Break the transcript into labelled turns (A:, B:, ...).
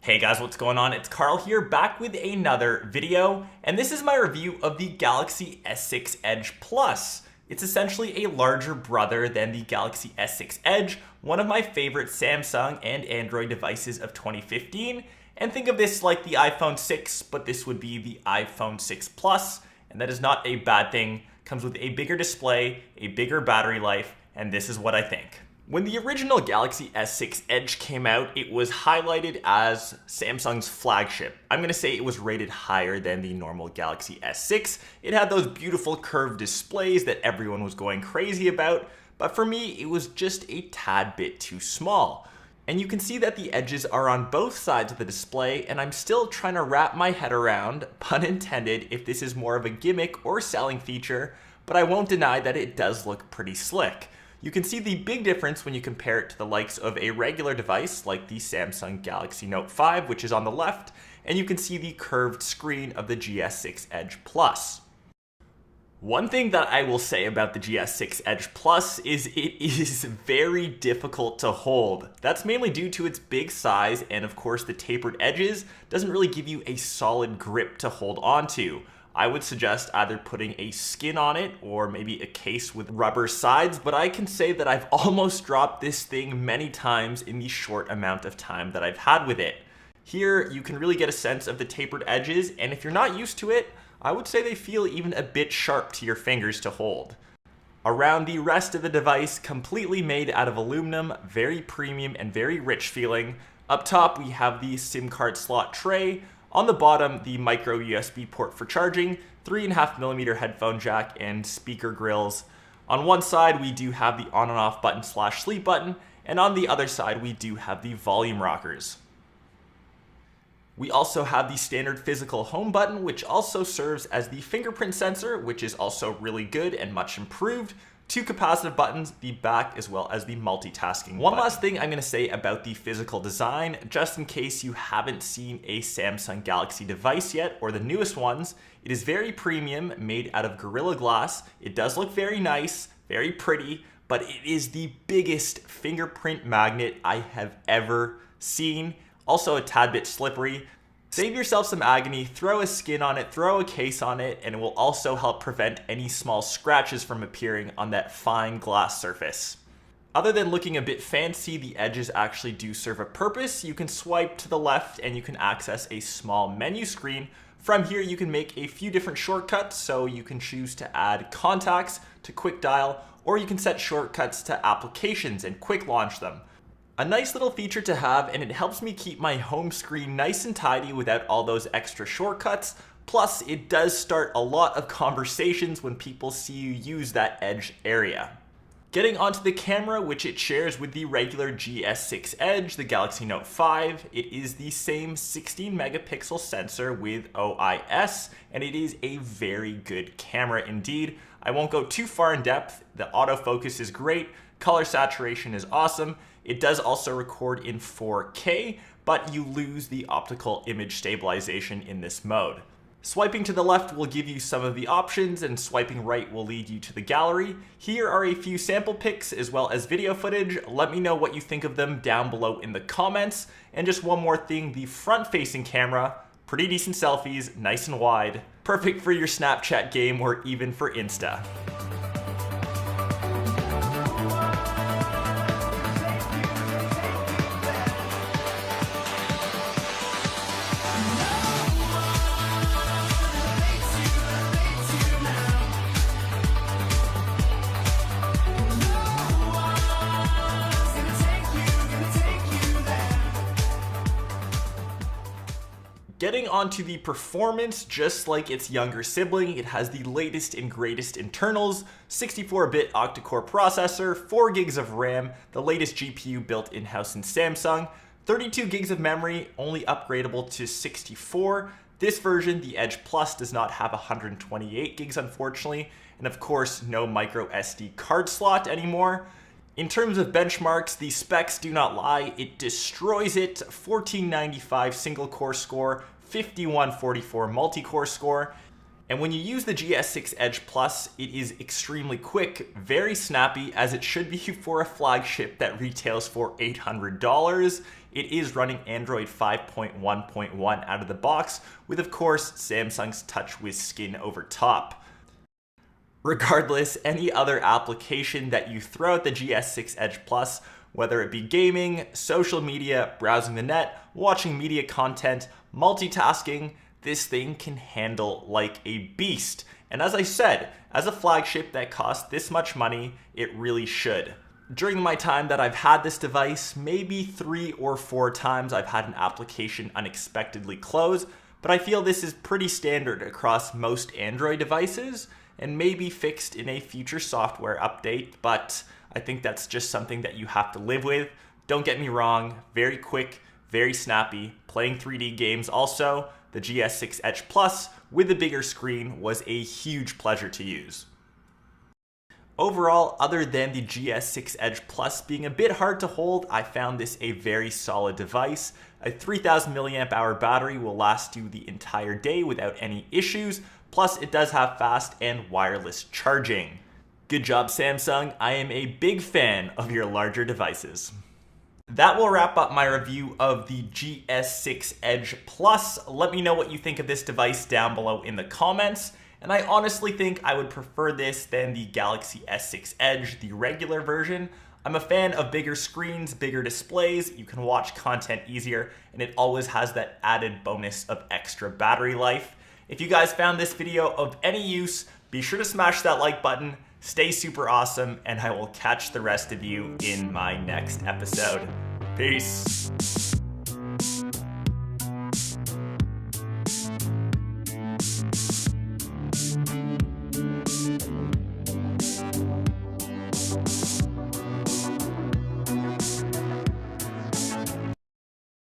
A: Hey guys, what's going on? It's Carl here, back with another video, and this is my review of the Galaxy S6 Edge Plus. It's essentially a larger brother than the Galaxy S6 Edge, one of my favorite Samsung and Android devices of 2015, and think of this like the iPhone 6, but this would be the iPhone 6 Plus, and that is not a bad thing. Comes with a bigger display, a bigger battery life, and this is what I think. When the original Galaxy S6 Edge came out, it was highlighted as Samsung's flagship. I'm going to say it was rated higher than the normal Galaxy S6. It had those beautiful curved displays that everyone was going crazy about, but for me, it was just a tad bit too small. And you can see that the edges are on both sides of the display, and I'm still trying to wrap my head around, pun intended, if this is more of a gimmick or selling feature, but I won't deny that it does look pretty slick. You can see the big difference when you compare it to the likes of a regular device like the Samsung Galaxy Note 5, which is on the left, and you can see the curved screen of the GS6 Edge Plus. One thing that I will say about the GS6 Edge Plus is it is very difficult to hold. That's mainly due to its big size, and of course the tapered edges doesn't really give you a solid grip to hold onto. I would suggest either putting a skin on it or maybe a case with rubber sides, but I can say that I've almost dropped this thing many times in the short amount of time that I've had with it. Here, you can really get a sense of the tapered edges, and if you're not used to it, I would say they feel even a bit sharp to your fingers to hold. Around the rest of the device, completely made out of aluminum, very premium and very rich feeling. Up top, we have the SIM card slot tray. On the bottom, the micro USB port for charging, 3.5mm headphone jack, and speaker grills. On one side, we do have the on and off button / sleep button, and on the other side, we do have the volume rockers. We also have the standard physical home button, which also serves as the fingerprint sensor, which is also really good and much improved. Two capacitive buttons, the back as well as the multitasking. One last thing I'm going to say about the physical design, just in case you haven't seen a Samsung Galaxy device yet, or the newest ones, it is very premium, made out of Gorilla Glass. It does look very nice, very pretty, but it is the biggest fingerprint magnet I have ever seen. Also a tad bit slippery. Save yourself some agony, throw a skin on it, throw a case on it, and it will also help prevent any small scratches from appearing on that fine glass surface. Other than looking a bit fancy, the edges actually do serve a purpose. You can swipe to the left and you can access a small menu screen. From here, you can make a few different shortcuts, so you can choose to add contacts to quick dial, or you can set shortcuts to applications and quick launch them. A nice little feature to have, and it helps me keep my home screen nice and tidy without all those extra shortcuts. Plus, it does start a lot of conversations when people see you use that edge area. Getting onto the camera, which it shares with the regular GS6 Edge, the Galaxy Note 5, it is the same 16 megapixel sensor with OIS, and it is a very good camera indeed. I won't go too far in depth. The autofocus is great. Color saturation is awesome. It does also record in 4K, but you lose the optical image stabilization in this mode. Swiping to the left will give you some of the options, and swiping right will lead you to the gallery. Here are a few sample pics as well as video footage. Let me know what you think of them down below in the comments. And just one more thing, the front-facing camera, pretty decent selfies, nice and wide. Perfect for your Snapchat game or even for Insta. Getting onto the performance, just like its younger sibling, it has the latest and greatest internals, 64-bit octa-core processor, 4 gigs of RAM, the latest GPU built in-house in Samsung, 32 gigs of memory, only upgradable to 64. This version, the Edge Plus, does not have 128 gigs unfortunately, and of course no micro SD card slot anymore. In terms of benchmarks, the specs do not lie. It destroys it. 1495 single core score, 5144 multi-core score. And when you use the GS6 Edge Plus, it is extremely quick, very snappy, as it should be for a flagship that retails for $800. It is running Android 5.1.1 out of the box, with of course Samsung's TouchWiz skin over top. Regardless, any other application that you throw at the GS6 Edge Plus, whether it be gaming, social media, browsing the net, watching media content, multitasking, this thing can handle like a beast. And as I said, as a flagship that costs this much money, it really should. During my time that I've had this device, maybe 3 or 4 times I've had an application unexpectedly close, but I feel this is pretty standard across most Android devices and maybe fixed in a future software update, but I think that's just something that you have to live with. Don't get me wrong, very quick, very snappy, playing 3D games also. The GS6 Edge Plus with a bigger screen was a huge pleasure to use. Overall, other than the GS6 Edge Plus being a bit hard to hold, I found this a very solid device. A 3000 milliamp hour battery will last you the entire day without any issues, plus it does have fast and wireless charging. Good job, Samsung. I am a big fan of your larger devices. That will wrap up my review of the GS6 Edge Plus. Let me know what you think of this device down below in the comments. And I honestly think I would prefer this than the Galaxy S6 Edge, the regular version. I'm a fan of bigger screens, bigger displays, you can watch content easier, and it always has that added bonus of extra battery life. If you guys found this video of any use, be sure to smash that like button. Stay super awesome, and I will catch the rest of you in my next episode. Peace.